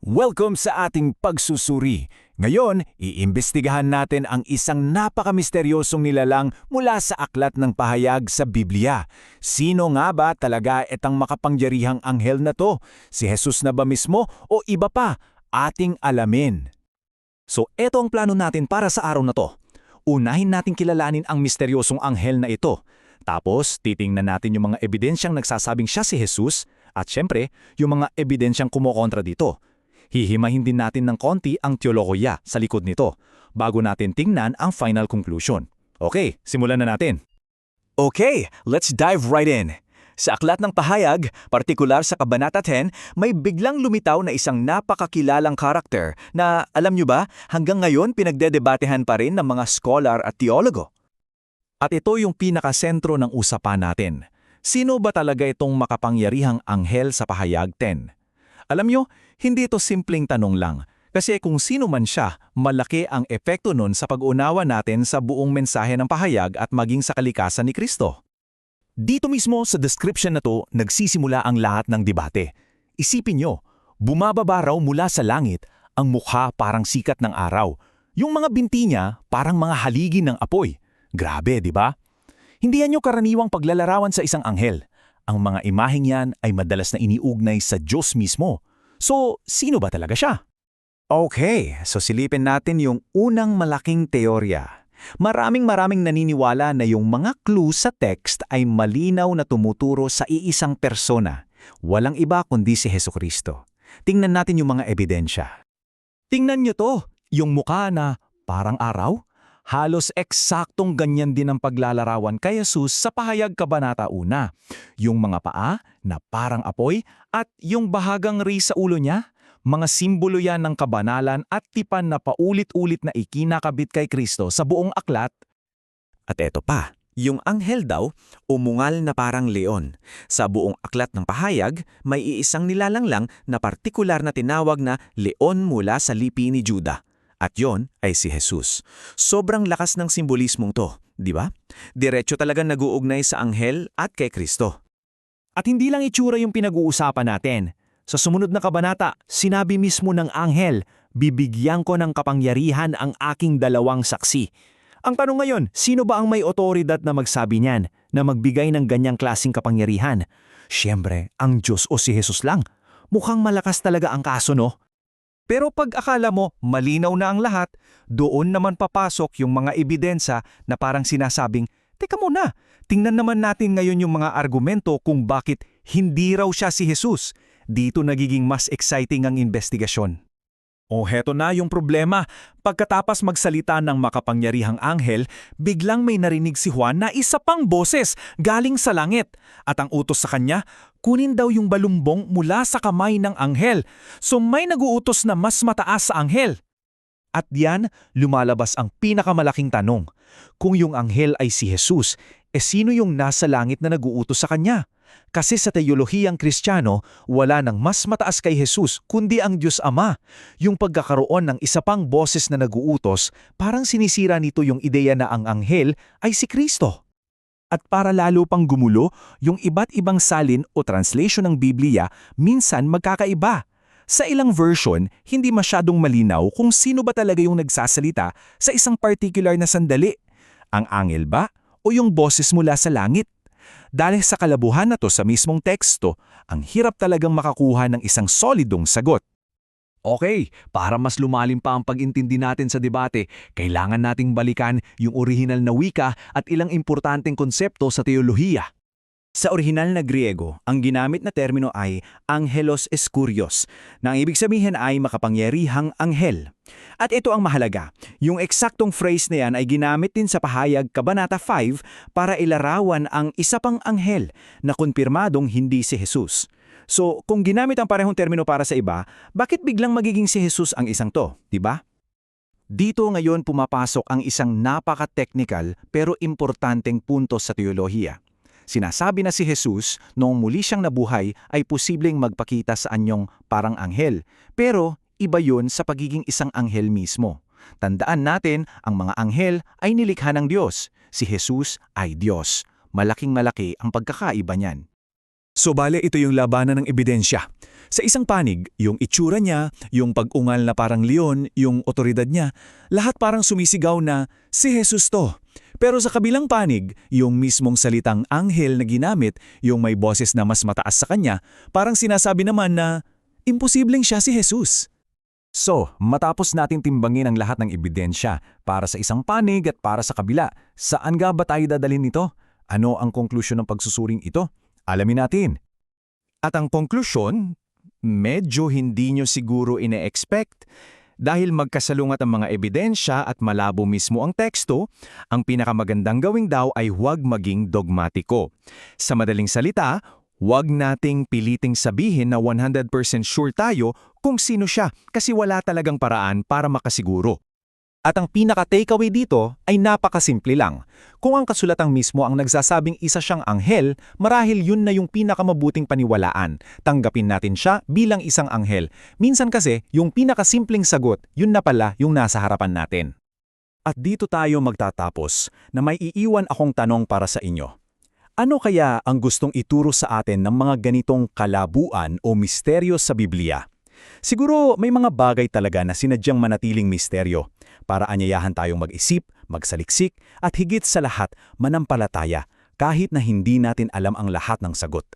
Welcome sa ating pagsusuri. Ngayon, iimbestigahan natin ang isang napakamisteryosong nilalang mula sa aklat ng pahayag sa Biblia. Sino nga ba talaga itang makapangyarihang anghel na to? Si Jesus na ba mismo o iba pa? Ating alamin. So eto ang plano natin para sa araw na to. Unahin natin kilalanin ang misteryosong anghel na ito. Tapos titingnan natin yung mga ebidensyang nagsasabing siya si Jesus at syempre yung mga ebidensyang kumokontra dito. Hihimahin din natin ng konti ang teolohiya sa likod nito bago natin tingnan ang final conclusion. Okay, simulan na natin. Okay, let's dive right in. Sa aklat ng pahayag, partikular sa Kabanata 10, may biglang lumitaw na isang napakakilalang karakter na, alam nyo ba, hanggang ngayon pinagdedebatehan pa rin ng mga scholar at teologo. At ito yung pinakasentro ng usapan natin. Sino ba talaga itong makapangyarihang anghel sa pahayag 10? Alam nyo, hindi ito simpleng tanong lang. Kasi kung sino man siya, malaki ang epekto nun sa pag-unawa natin sa buong mensahe ng pahayag at maging sa kalikasan ni Kristo. Dito mismo sa description na to, nagsisimula ang lahat ng debate. Isipin nyo, bumababa raw mula sa langit, ang mukha parang sikat ng araw. Yung mga binti niya parang mga haligi ng apoy. Grabe, di ba? Hindi yan yung karaniwang paglalarawan sa isang anghel. Ang mga imaheng yan ay madalas na iniugnay sa Diyos mismo. So, sino ba talaga siya? Okay, so silipin natin yung unang malaking teorya. Maraming naniniwala na yung mga clue sa text ay malinaw na tumuturo sa iisang persona. Walang iba kundi si Hesukristo. Tingnan natin yung mga ebidensya. Tingnan nyo to, yung mukha na parang araw. Halos eksaktong ganyan din ang paglalarawan kay Jesus sa pahayag Kabanata 1. Yung mga paa na parang apoy at yung bahagang ri sa ulo niya, mga simbolo yan ng kabanalan at tipan na paulit-ulit na ikinakabit kay Kristo sa buong aklat. At eto pa, yung anghel daw, umungal na parang leon. Sa buong aklat ng pahayag, may iisang nilalang lang na partikular na tinawag na leon mula sa lipi ni Juda. At yon ay si Jesus. Sobrang lakas ng simbolismong to, di ba? Diretso talaga nag-uugnay sa anghel at kay Kristo. At hindi lang itsura yung pinag-uusapan natin. Sa sumunod na kabanata, sinabi mismo ng anghel, bibigyan ko ng kapangyarihan ang aking dalawang saksi. Ang tanong ngayon, sino ba ang may otoridad na magsabi niyan, na magbigay ng ganyang klaseng kapangyarihan? Siyempre, ang Diyos o si Jesus lang. Mukhang malakas talaga ang kaso, no? Pero pag akala mo malinaw na ang lahat, doon naman papasok yung mga ebidensya na parang sinasabing, teka muna, tingnan naman natin ngayon yung mga argumento kung bakit hindi raw siya si Jesus. Dito nagiging mas exciting ang investigasyon. O heto na yung problema. Pagkatapos magsalita ng makapangyarihang anghel, biglang may narinig si Juan na isa pang boses galing sa langit. At ang utos sa kanya, kunin daw yung balumbong mula sa kamay ng anghel. So may naguutos na mas mataas sa anghel. At diyan, lumalabas ang pinakamalaking tanong. Kung yung anghel ay si Jesus, sino yung nasa langit na naguutos sa kanya? Kasi sa teolohiyang Kristiyano, wala nang mas mataas kay Jesus kundi ang Diyos Ama. Yung pagkakaroon ng isa pang boses na naguutos, parang sinisira nito yung ideya na ang anghel ay si Kristo. At para lalo pang gumulo, yung iba't ibang salin o translation ng Biblia minsan magkakaiba. Sa ilang version, hindi masyadong malinaw kung sino ba talaga yung nagsasalita sa isang particular na sandali. Ang anghel ba o yung boses mula sa langit? Dahil sa kalabuhan na to sa mismong teksto, ang hirap talagang makakuha ng isang solidong sagot. Okay, para mas lumalim pa ang pag-intindi natin sa debate, kailangan nating balikan yung orihinal na wika at ilang importanteng konsepto sa teolohiya. Sa orihinal na Griego, ang ginamit na termino ay angelos eskurios, na ang ibig sabihin ay makapangyarihang anghel. At ito ang mahalaga, yung eksaktong phrase na yan ay ginamit din sa pahayag Kabanata 5 para ilarawan ang isa pang anghel na kumpirmadong hindi si Jesus. So, kung ginamit ang parehong termino para sa iba, bakit biglang magiging si Jesus ang isang to, di ba? Dito ngayon pumapasok ang isang napaka-technical pero importanteng punto sa teolohiya. Sinasabi na si Jesus, noong muli siyang nabuhay, ay posibleng magpakita sa anyong parang anghel. Pero iba yun sa pagiging isang anghel mismo. Tandaan natin, ang mga anghel ay nilikha ng Diyos. Si Jesus ay Diyos. Malaking-malaki ang pagkakaiba niyan. So bale ito yung labanan ng ebidensya. Sa isang panig, yung itsura niya, yung pag-ungal na parang leon, yung otoridad niya, lahat parang sumisigaw na, si Jesus to. Pero sa kabilang panig, yung mismong salitang anghel na ginamit, yung may boses na mas mataas sa kanya, parang sinasabi naman na, imposibleng siya si Jesus. So, matapos natin timbangin ang lahat ng ebidensya para sa isang panig at para sa kabila, saan nga ba tayo dadalhin nito? Ano ang konklusyon ng pagsusuring ito? Alamin natin. At ang konklusyon, medyo hindi nyo siguro ine-expect. Dahil magkasalungat ang mga ebidensya at malabo mismo ang teksto, ang pinakamagandang gawing daw ay huwag maging dogmatiko. Sa madaling salita, huwag nating piliting sabihin na 100% sure tayo kung sino siya kasi wala talagang paraan para makasiguro. At ang pinaka-takeaway dito ay napakasimple lang. Kung ang kasulatang mismo ang nagsasabing isa siyang anghel, marahil yun na yung pinakamabuting paniwalaan. Tanggapin natin siya bilang isang anghel. Minsan kasi, yung pinakasimpleng sagot, yun na pala yung nasa harapan natin. At dito tayo magtatapos na may iiwan akong tanong para sa inyo. Ano kaya ang gustong ituro sa atin ng mga ganitong kalabuan o misteryo sa Biblia? Siguro may mga bagay talaga na sinadyang manatiling misteryo para anyayahan tayong mag-isip, magsaliksik at higit sa lahat manampalataya kahit na hindi natin alam ang lahat ng sagot.